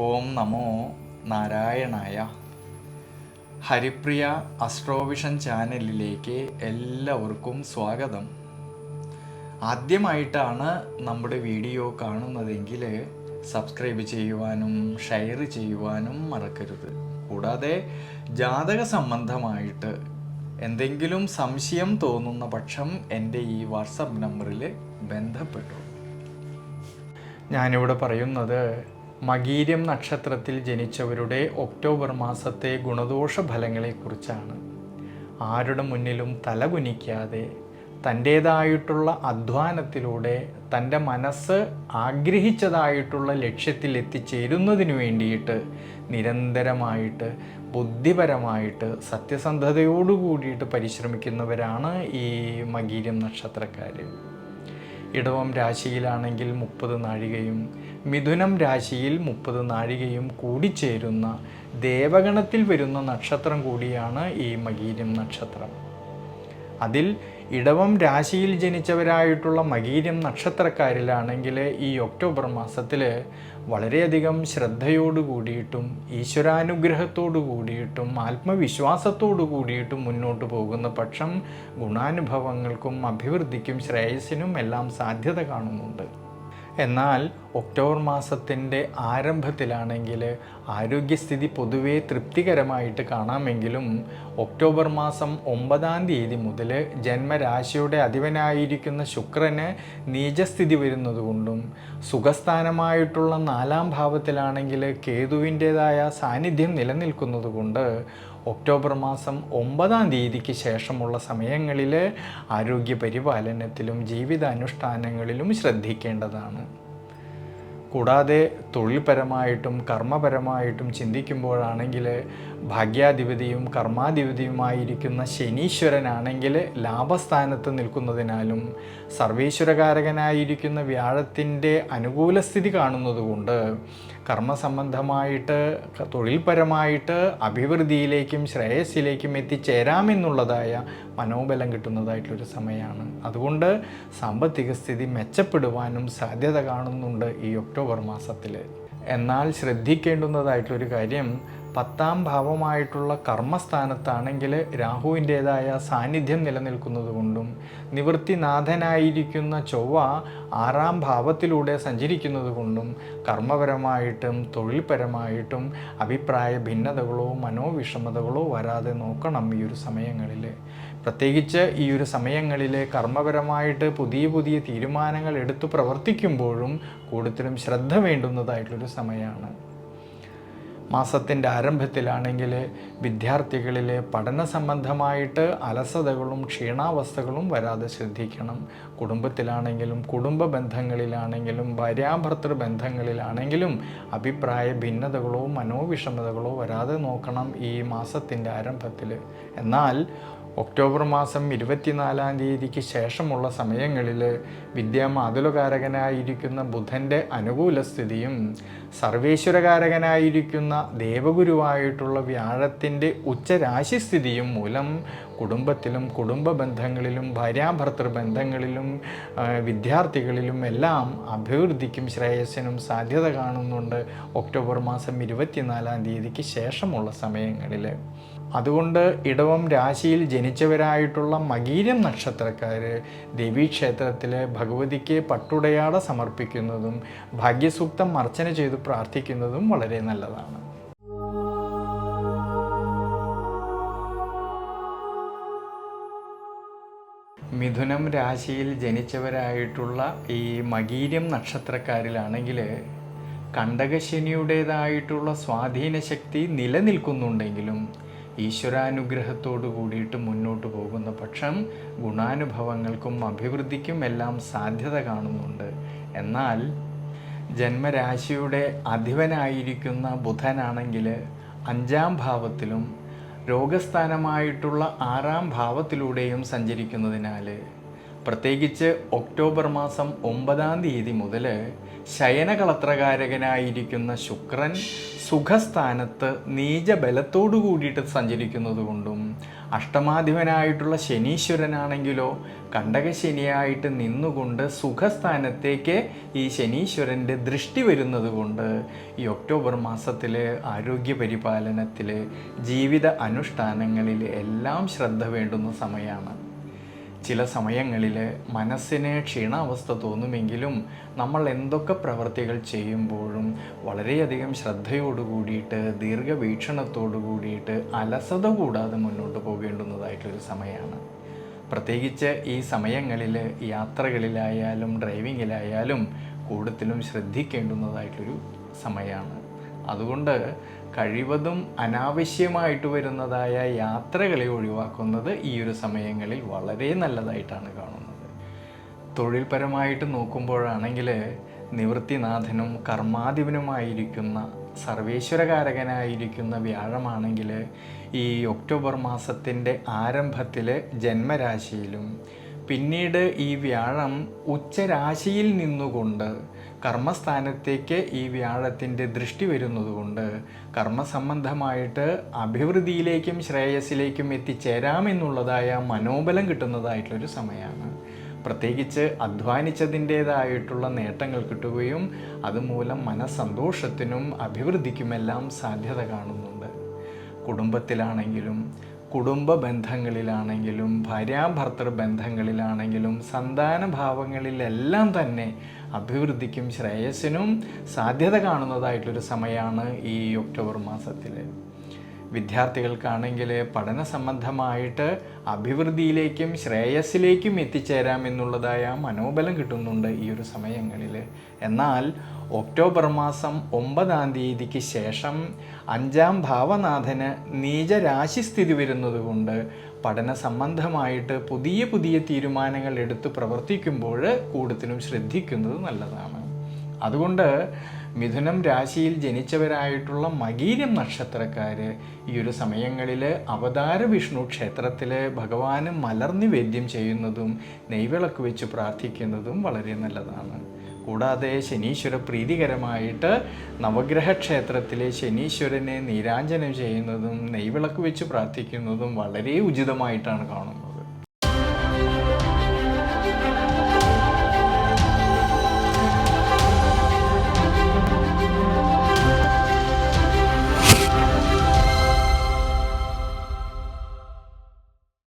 ഓം നമോ നാരായണായ. ഹരിപ്രിയ അസ്ട്രോവിഷൻ ചാനലിലേക്ക് എല്ലാവർക്കും സ്വാഗതം. ആദ്യമായിട്ടാണ് നമ്മുടെ വീഡിയോ കാണുന്നതെങ്കിൽ സബ്സ്ക്രൈബ് ചെയ്യുവാനും ഷെയർ ചെയ്യുവാനും മറക്കരുത്. കൂടാതെ ജാതക സംബന്ധമായിട്ട് എന്തെങ്കിലും സംശയം തോന്നുന്ന പക്ഷം എൻ്റെ ഈ വാട്സപ്പ് നമ്പറിൽ ബന്ധപ്പെട്ടു. ഞാനിവിടെ പറയുന്നത് മകീരം നക്ഷത്രത്തിൽ ജനിച്ചവരുടെ ഒക്ടോബർ മാസത്തെ ഗുണദോഷ ഫലങ്ങളെക്കുറിച്ചാണ്. ആരുടെ മുന്നിലും തലകുനിക്കാതെ തൻ്റേതായിട്ടുള്ള അധ്വാനത്തിലൂടെ തൻ്റെ മനസ്സ് ആഗ്രഹിച്ചതായിട്ടുള്ള ലക്ഷ്യത്തിൽ എത്തിച്ചേരുന്നതിന് വേണ്ടിയിട്ട് നിരന്തരമായിട്ട് ബുദ്ധിപരമായിട്ട് സത്യസന്ധതയോടു കൂടിയിട്ട് പരിശ്രമിക്കുന്നവരാണ് ഈ മകീരം നക്ഷത്രക്കാർ. ഇടവം രാശിയിലാണെങ്കിൽ 30 നാഴികയും മിഥുനം രാശിയിൽ 30 നാഴികയും കൂടിച്ചേരുന്ന ദേവഗണത്തിൽ വരുന്ന നക്ഷത്രം കൂടിയാണ് ഈ മകീരം നക്ഷത്രം. അതിൽ ഇടവം രാശിയിൽ ജനിച്ചവരായിട്ടുള്ള മകീരം നക്ഷത്രക്കാരിലാണെങ്കിൽ ഈ ഒക്ടോബർ മാസത്തിൽ വളരെയധികം ശ്രദ്ധയോടു കൂടിയിട്ടും ഈശ്വരാനുഗ്രഹത്തോടു കൂടിയിട്ടും ആത്മവിശ്വാസത്തോടു കൂടിയിട്ടും മുന്നോട്ട് പോകുന്ന പക്ഷം ഗുണാനുഭവങ്ങൾക്കും അഭിവൃദ്ധിക്കും ശ്രേയസ്സിനും എല്ലാം സാധ്യത കാണുന്നുണ്ട്. എന്നാൽ ഒക്ടോബർ മാസത്തിൻ്റെ ആരംഭത്തിലാണെങ്കിൽ ആരോഗ്യസ്ഥിതി പൊതുവേ തൃപ്തികരമായിട്ട് കാണാമെങ്കിലും ഒക്ടോബർ മാസം 9-ാം തീയതി മുതൽ ജന്മരാശിയുടെ അധിപനായിരിക്കുന്ന ശുക്രന് നീചസ്ഥിതി വരുന്നതുകൊണ്ടും സുഖസ്ഥാനമായിട്ടുള്ള 4-ാം ഭാവത്തിലാണെങ്കിൽ കേതുവിൻ്റേതായ സാന്നിധ്യം നിലനിൽക്കുന്നതുകൊണ്ട് ഒക്ടോബർ മാസം 9-ാം തീയതിക്ക് ശേഷമുള്ള സമയങ്ങളിൽ ആരോഗ്യ പരിപാലനത്തിലും ജീവിതാനുഷ്ഠാനങ്ങളിലും ശ്രദ്ധിക്കേണ്ടതാണ്. കൂടാതെ തൊഴിൽപരമായിട്ടും കർമ്മപരമായിട്ടും ചിന്തിക്കുമ്പോഴാണെങ്കിൽ ഭാഗ്യാധിപതിയും കർമാധിപതിയുമായിരിക്കുന്ന ശനീശ്വരനാണെങ്കിൽ ലാഭസ്ഥാനത്ത് നിൽക്കുന്നതിനാലും സർവേശ്വരകാരകനായിരിക്കുന്ന വ്യാഴത്തിൻ്റെ അനുകൂല സ്ഥിതി കാണുന്നതുകൊണ്ട് കർമ്മസംബന്ധമായിട്ട് തൊഴിൽപരമായിട്ട് അഭിവൃദ്ധിയിലേക്കും ശ്രേയസ്സിലേക്കും എത്തിച്ചേരാമെന്നുള്ളതായ മനോബലം കിട്ടുന്നതായിട്ടൊരു സമയമാണ്. അതുകൊണ്ട് സാമ്പത്തിക സ്ഥിതി മെച്ചപ്പെടുവാനും സാധ്യത കാണുന്നുണ്ട് ഈ ഒക്ടോബർ മാസത്തിൽ. എന്നാൽ ശ്രദ്ധിക്കേണ്ടുന്നതായിട്ടൊരു കാര്യം, 10-ാം ഭാവമായിട്ടുള്ള കർമ്മസ്ഥാനത്താണെങ്കിൽ രാഹുവിൻ്റേതായ സാന്നിധ്യം നിലനിൽക്കുന്നത് കൊണ്ടും നിവൃത്തിനാഥനായിരിക്കുന്ന ചൊവ്വ 6-ാം ഭാവത്തിലൂടെ സഞ്ചരിക്കുന്നത് കൊണ്ടും കർമ്മപരമായിട്ടും തൊഴിൽപരമായിട്ടും അഭിപ്രായ ഭിന്നതകളോ മനോവിഷമതകളോ വരാതെ നോക്കണം ഈ ഒരു സമയങ്ങളിൽ. പ്രത്യേകിച്ച് ഈ ഒരു സമയങ്ങളിൽ കർമ്മപരമായിട്ട് പുതിയ പുതിയ തീരുമാനങ്ങൾ എടുത്തു പ്രവർത്തിക്കുമ്പോഴും കൂടുതലും ശ്രദ്ധ വേണ്ടുന്നതായിട്ടൊരു സമയമാണ്. മാസത്തിൻ്റെ ആരംഭത്തിലാണെങ്കിൽ വിദ്യാർത്ഥികളിൽ പഠന സംബന്ധമായിട്ട് അലസതകളും ക്ഷീണാവസ്ഥകളും വരാതെ ശ്രദ്ധിക്കണം. കുടുംബത്തിലാണെങ്കിലും കുടുംബ ബന്ധങ്ങളിലാണെങ്കിലും ഭാര്യാഭർത്തൃ ബന്ധങ്ങളിലാണെങ്കിലും അഭിപ്രായ ഭിന്നതകളോ മനോവിഷമതകളോ വരാതെ നോക്കണം ഈ മാസത്തിൻ്റെ ആരംഭത്തിൽ. എന്നാൽ ഒക്ടോബർ മാസം 24-ാം തീയതിക്ക് ശേഷമുള്ള സമയങ്ങളിൽ വിദ്യാമാതുലകാരകനായിരിക്കുന്ന ബുധൻ്റെ അനുകൂല സ്ഥിതിയും സർവേശ്വരകാരകനായിരിക്കുന്ന ദേവഗുരുവായിട്ടുള്ള വ്യാഴത്തിൻ്റെ ഉച്ചരാശിസ്ഥിതിയും മൂലം കുടുംബത്തിലും കുടുംബ ബന്ധങ്ങളിലും ഭാര്യാഭർത്തൃ ബന്ധങ്ങളിലും വിദ്യാർത്ഥികളിലും എല്ലാം അഭിവൃദ്ധിക്കും ശ്രേയസ്സിനും സാധ്യത കാണുന്നുണ്ട് ഒക്ടോബർ മാസം 24-ാം തീയതിക്ക് ശേഷമുള്ള സമയങ്ങളിൽ. അതുകൊണ്ട് ഇടവം രാശിയിൽ ജനിച്ചവരായിട്ടുള്ള മകീരം നക്ഷത്രക്കാർ ദേവീക്ഷേത്രത്തിൽ ഭഗവതിക്ക് പട്ടുടയാട സമർപ്പിക്കുന്നതും ഭാഗ്യസൂക്തം അർച്ചന ചെയ്ത് പ്രാർത്ഥിക്കുന്നതും വളരെ നല്ലതാണ്. മിഥുനം രാശിയിൽ ജനിച്ചവരായിട്ടുള്ള ഈ മകീരം നക്ഷത്രക്കാരിലാണെങ്കിൽ കണ്ടകശനിയുടേതായിട്ടുള്ള സ്വാധീനശക്തി നിലനിൽക്കുന്നുണ്ടെങ്കിലും ഈശ്വരാനുഗ്രഹത്തോടു കൂടിയിട്ട് മുന്നോട്ട് പോകുന്ന പക്ഷം ഗുണാനുഭവങ്ങൾക്കും അഭിവൃദ്ധിക്കും എല്ലാം സാധ്യത കാണുന്നുണ്ട്. എന്നാൽ ജന്മരാശിയുടെ അധിപനായിരിക്കുന്ന ബുധനാണെങ്കിൽ 5-ാം ഭാവത്തിലും രോഗസ്ഥാനമായിട്ടുള്ള 6-ാം ഭാവത്തിലൂടെയും സഞ്ചരിക്കുന്നതിനാൽ പ്രത്യേകിച്ച് ഒക്ടോബർ മാസം 9-ാം തീയതി മുതൽ ശയനകളത്രകാരകനായിരിക്കുന്ന ശുക്രൻ സുഖസ്ഥാനത്ത് നീചബലത്തോടു കൂടിയിട്ട് സഞ്ചരിക്കുന്നത് കൊണ്ടും അഷ്ടമാധിപനായിട്ടുള്ള ശനീശ്വരനാണെങ്കിലോ കണ്ടകശനിയായിട്ട് നിന്നുകൊണ്ട് സുഖസ്ഥാനത്തേക്ക് ഈ ശനീശ്വരൻ്റെ ദൃഷ്ടി വരുന്നത് കൊണ്ട് ഈ ഒക്ടോബർ മാസത്തിൽ ആരോഗ്യ പരിപാലനത്തിൽ ജീവിത അനുഷ്ഠാനങ്ങളിൽ എല്ലാം ശ്രദ്ധ വേണ്ടുന്ന സമയമാണ്. ചില സമയങ്ങളിൽ മനസ്സിന് ക്ഷീണാവസ്ഥ തോന്നുമെങ്കിലും നമ്മൾ എന്തൊക്കെ പ്രവൃത്തികൾ ചെയ്യുമ്പോഴും വളരെയധികം ശ്രദ്ധയോടു കൂടിയിട്ട് ദീർഘവീക്ഷണത്തോടു കൂടിയിട്ട് അലസത കൂടാതെ മുന്നോട്ട് പോകേണ്ടുന്നതായിട്ടൊരു സമയമാണ്. പ്രത്യേകിച്ച് ഈ സമയങ്ങളിൽ യാത്രകളിലായാലും ഡ്രൈവിങ്ങിലായാലും കൂടുതലും ശ്രദ്ധിക്കേണ്ടുന്നതായിട്ടൊരു സമയമാണ്. അതുകൊണ്ട് കഴിവതും അനാവശ്യമായിട്ട് വരുന്നതായ യാത്രകളെ ഒഴിവാക്കുന്നത് ഈ ഒരു സമയങ്ങളിൽ വളരെ നല്ലതായിട്ടാണ് കാണുന്നത്. തൊഴിൽപരമായിട്ട് നോക്കുമ്പോഴാണെങ്കിൽ നിവൃത്തിനാഥനും കർമാധിപനുമായിരിക്കുന്ന സർവേശ്വരകാരകനായിരിക്കുന്ന വ്യാഴമാണെങ്കിൽ ഈ ഒക്ടോബർ മാസത്തിൻ്റെ ആരംഭത്തിൽ ജന്മരാശിയിലും പിന്നീട് ഈ വ്യാഴം ഉച്ചരാശിയിൽ നിന്നുകൊണ്ട് കർമ്മസ്ഥാനത്തേക്ക് ഈ വ്യാഴത്തിൻ്റെ ദൃഷ്ടി വരുന്നതുകൊണ്ട് കർമ്മസംബന്ധമായിട്ട് അഭിവൃദ്ധിയിലേക്കും ശ്രേയസ്സിലേക്കും എത്തിച്ചേരാമെന്നുള്ളതായ മനോബലം കിട്ടുന്നതായിട്ടുള്ളൊരു സമയമാണ്. പ്രത്യേകിച്ച് അധ്വാനിച്ചതിൻ്റേതായിട്ടുള്ള നേട്ടങ്ങൾ കിട്ടുകയും അതുമൂലം മനസ്സന്തോഷത്തിനും അഭിവൃദ്ധിക്കുമെല്ലാം സാധ്യത കാണുന്നുണ്ട്. കുടുംബത്തിലാണെങ്കിലും കുടുംബ ബന്ധങ്ങളിലാണെങ്കിലും ഭാര്യാഭർത്തൃ ബന്ധങ്ങളിലാണെങ്കിലും സന്താന ഭാവങ്ങളിലെല്ലാം തന്നെ അഭിവൃദ്ധിക്കും ശ്രേയസ്സിനും സാധ്യത കാണുന്നതായിട്ടൊരു സമയമാണ് ഈ ഒക്ടോബർ മാസത്തിൽ. വിദ്യാർത്ഥികൾക്കാണെങ്കിൽ പഠന സംബന്ധമായിട്ട് അഭിവൃദ്ധിയിലേക്കും ശ്രേയസ്സിലേക്കും എത്തിച്ചേരാമെന്നുള്ളതായ മനോബലം കിട്ടുന്നുണ്ട് ഈ ഒരു സമയങ്ങളിൽ. എന്നാൽ ഒക്ടോബർ മാസം 9-ാം തീയതിക്ക് ശേഷം 5-ാം ഭാവനാഥന് നീചരാശിസ്ഥിതി വരുന്നത് കൊണ്ട് പഠന സംബന്ധമായിട്ട് പുതിയ പുതിയ തീരുമാനങ്ങൾ എടുത്ത് പ്രവർത്തിക്കുമ്പോൾ കൂടുതലും ശ്രദ്ധിക്കുന്നത് നല്ലതാണ്. അതുകൊണ്ട് മിഥുനം രാശിയിൽ ജനിച്ചവരായിട്ടുള്ള മകീരം നക്ഷത്രക്കാർ ഈ ഒരു സമയങ്ങളിൽ അവതാര വിഷ്ണു ക്ഷേത്രത്തിൽ ഭഗവാന് മലർനിവേദ്യം ചെയ്യുന്നതും നെയ്വിളക്ക് വെച്ച് പ്രാർത്ഥിക്കുന്നതും വളരെ നല്ലതാണ്. കൂടാതെ ശനീശ്വര പ്രീതികരമായിട്ട് നവഗ്രഹ ക്ഷേത്രത്തിലെ ശനീശ്വരനെ നീരാഞ്ജനം ചെയ്യുന്നതും നെയ്വിളക്ക് വെച്ച് പ്രാർത്ഥിക്കുന്നതും വളരെ ഉചിതമായിട്ടാണ് കാണുന്നത്.